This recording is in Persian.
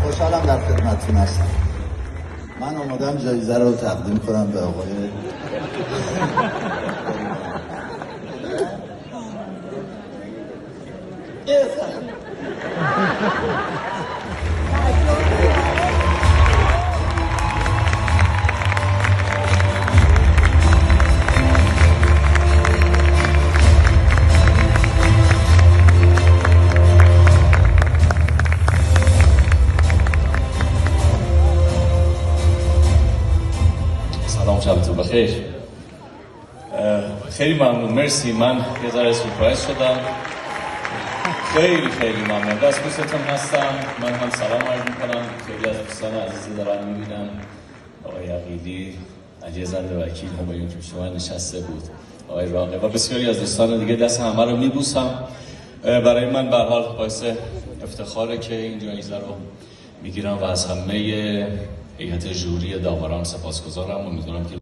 خوشحالم در خدمتتون هستم. من آمادم جایزه رو تقدیم کنم به آقای سلام، شبتون بخیر. خیلی ممنون، مرسی. من یه ذره سورپرایز شدم. خیلی ممنون. دوستتون هستم. من هم سلام عرض میکنم. خیلی از دوستان عزیزی دارم میبینم. آقای عقیلی، علی زنده وکیل، همایون که شما نشسته بود، آقای راقب و بسیاری از دوستان دیگه، دست همه رو میبوسم. برای من به هر حال باعث افتخاره که این جایزه رو میگیرم و از همه هیئت ژوری داوران سپاسگزارم و میدونم که